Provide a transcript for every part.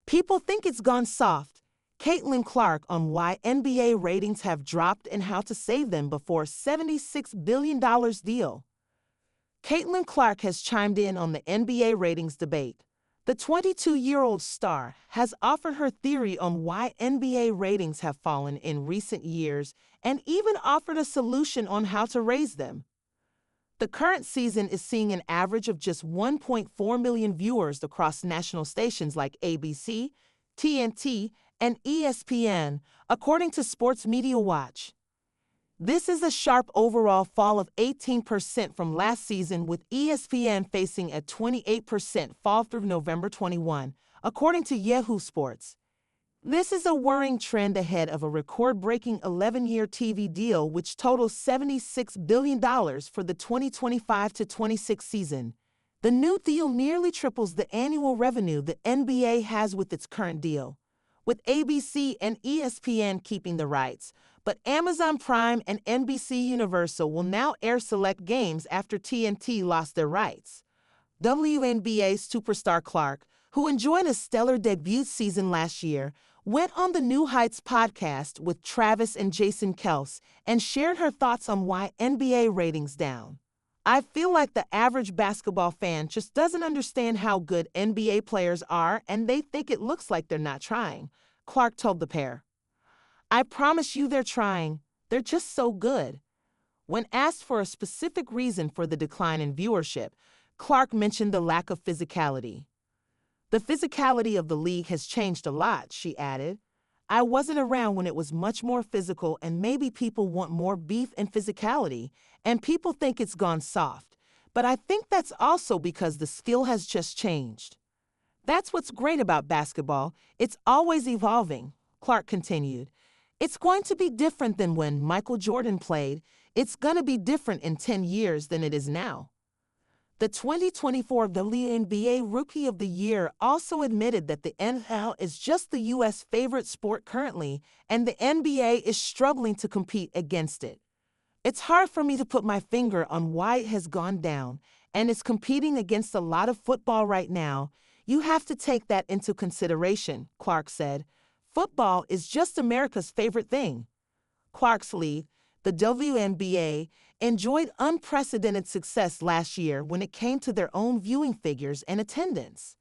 People think it's gone soft. Caitlin Clark on why NBA ratings have dropped and how to save them before $76 billion deal. Caitlin Clark has chimed in on the NBA ratings debate. The 22-year-old star has offered her theory on why NBA ratings have fallen in recent years and even offered a solution on how to raise them. The current season is seeing an average of just 1.4 million viewers across national stations like ABC, TNT, and ESPN, according to Sports Media Watch. This is a sharp overall fall of 18% from last season, with ESPN facing a 28% fall through November 21, according to Yahoo Sports. This is a worrying trend ahead of a record-breaking 11-year TV deal which totals $76 billion for the 2025-26 season. The new deal nearly triples the annual revenue the NBA has with its current deal, with ABC and ESPN keeping the rights, but Amazon Prime and NBC Universal will now air select games after TNT lost their rights. WNBA superstar Clark, who enjoyed a stellar debut season last year, went on the New Heights podcast with Travis and Jason Kelce and shared her thoughts on why NBA ratings down. "I feel like the average basketball fan just doesn't understand how good NBA players are and they think it looks like they're not trying," Clark told the pair. "I promise you they're trying. They're just so good." When asked for a specific reason for the decline in viewership, Clark mentioned the lack of physicality. "The physicality of the league has changed a lot," she added. "I wasn't around when it was much more physical, and maybe people want more beef and physicality, and people think it's gone soft. But I think that's also because the skill has just changed. That's what's great about basketball. It's always evolving," Clark continued. "It's going to be different than when Michael Jordan played. It's going to be different in 10 years than it is now." The 2024 WNBA Rookie of the Year also admitted that the NFL is just the U.S. favorite sport currently, and the NBA is struggling to compete against it. "It's hard for me to put my finger on why it has gone down, and it's competing against a lot of football right now. You have to take that into consideration," Clark said. "Football is just America's favorite thing." Clark's league, the WNBA, enjoyed unprecedented success last year when it came to their own viewing figures and attendance.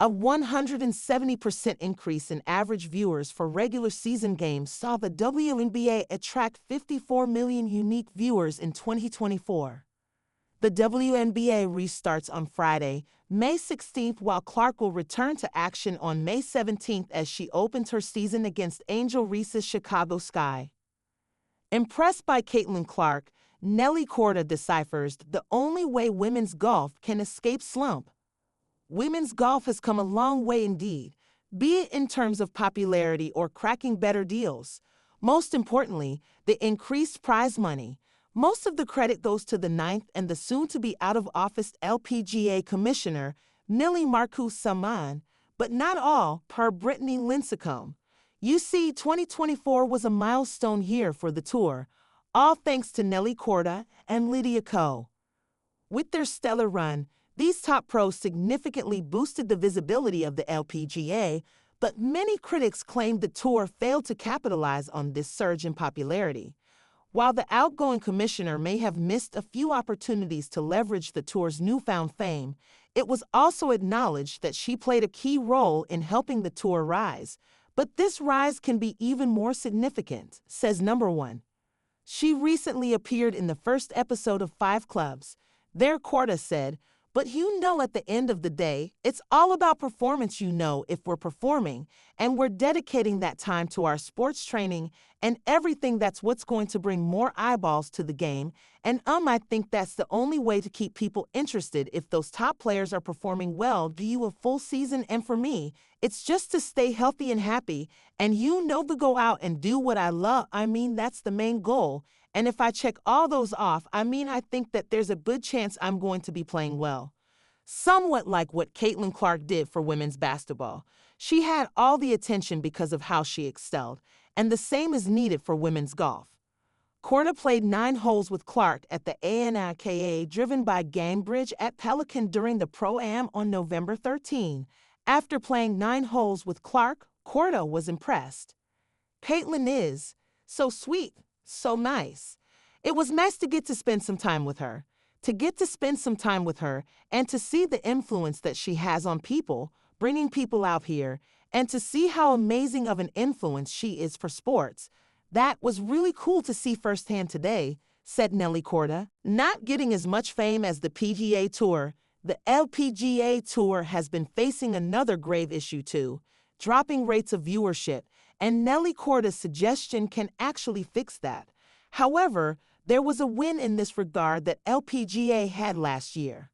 A 170% increase in average viewers for regular season games saw the WNBA attract 54 million unique viewers in 2024. The WNBA restarts on Friday, May 16th, while Clark will return to action on May 17th as she opens her season against Angel Reese's Chicago Sky. Impressed by Caitlin Clark, Nelly Korda deciphers the only way women's golf can escape slump. "Women's golf has come a long way indeed, be it in terms of popularity or cracking better deals. Most importantly, the increased prize money. Most of the credit goes to the ninth and the soon-to-be out-of-office LPGA commissioner, Millie Marcoux-Samaan, but not all, per Brittany Lincecum. You see, 2024 was a milestone year for the tour, all thanks to Nelly Korda and Lydia Ko. With their stellar run, these top pros significantly boosted the visibility of the LPGA, but many critics claimed the tour failed to capitalize on this surge in popularity. While the outgoing commissioner may have missed a few opportunities to leverage the tour's newfound fame, it was also acknowledged that she played a key role in helping the tour rise. But this rise can be even more significant, says Number One. "She recently appeared in the first episode of Five Clubs. There," Korda said, "but at the end of the day, it's all about performance. If we're performing, and we're dedicating that time to our sports training and everything, that's what's going to bring more eyeballs to the game, and I think that's the only way to keep people interested. If those top players are performing well, do a full season, and for me, it's just to stay healthy and happy, and to go out and do what I love. That's the main goal, and if I check all those off, I think that there's a good chance I'm going to be playing well." Somewhat like what Caitlin Clark did for women's basketball. She had all the attention because of how she excelled, and the same is needed for women's golf. Korda played 9 holes with Clark at the ANIKA driven by Gainbridge at Pelican during the Pro-Am on November 13, After playing 9 holes with Clark, Korda was impressed. Caitlin is so sweet, so nice. It was nice to get to spend some time with her. And to see the influence that she has on people, bringing people out here, and to see how amazing of an influence she is for sports. That was really cool to see firsthand today, said Nelly Korda. Not getting as much fame as the PGA Tour, the LPGA Tour has been facing another grave issue too, dropping rates of viewership, and Nelly Korda's suggestion can actually fix that. However, there was a win in this regard that LPGA had last year.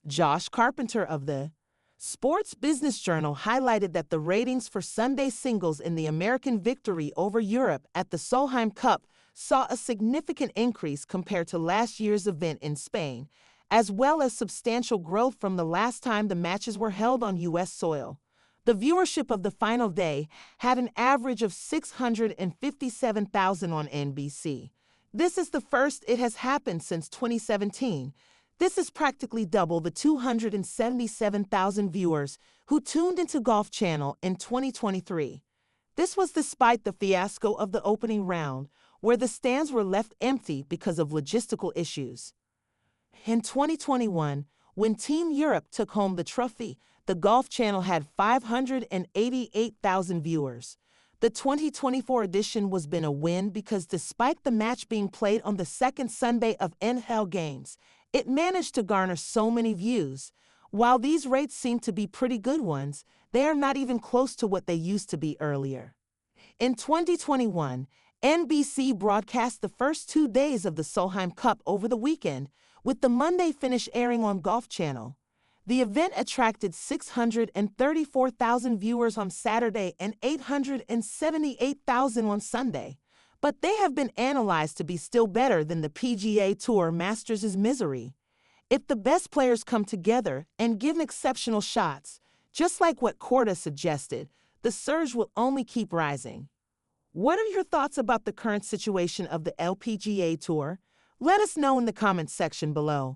Josh Carpenter of the Sports Business Journal highlighted that the ratings for Sunday singles in the American victory over Europe at the Solheim Cup saw a significant increase compared to last year's event in Spain, as well as substantial growth from the last time the matches were held on U.S. soil. The viewership of the final day had an average of 657,000 on NBC. This is the first it has happened since 2017. This is practically double the 277,000 viewers who tuned into Golf Channel in 2023. This was despite the fiasco of the opening round, where the stands were left empty because of logistical issues. In 2021, when Team Europe took home the trophy, the Golf Channel had 588,000 viewers. The 2024 edition was been a win because despite the match being played on the second Sunday of NHL games, it managed to garner so many views. While these rates seem to be pretty good ones, they are not even close to what they used to be earlier. In 2021, NBC broadcast the first 2 days of the Solheim Cup over the weekend, with the Monday finish airing on Golf Channel. The event attracted 634,000 viewers on Saturday and 878,000 on Sunday. But they have been analyzed to be still better than the PGA Tour Masters' misery. If the best players come together and give exceptional shots, just like what Korda suggested, the surge will only keep rising. What are your thoughts about the current situation of the LPGA Tour? Let us know in the comments section below.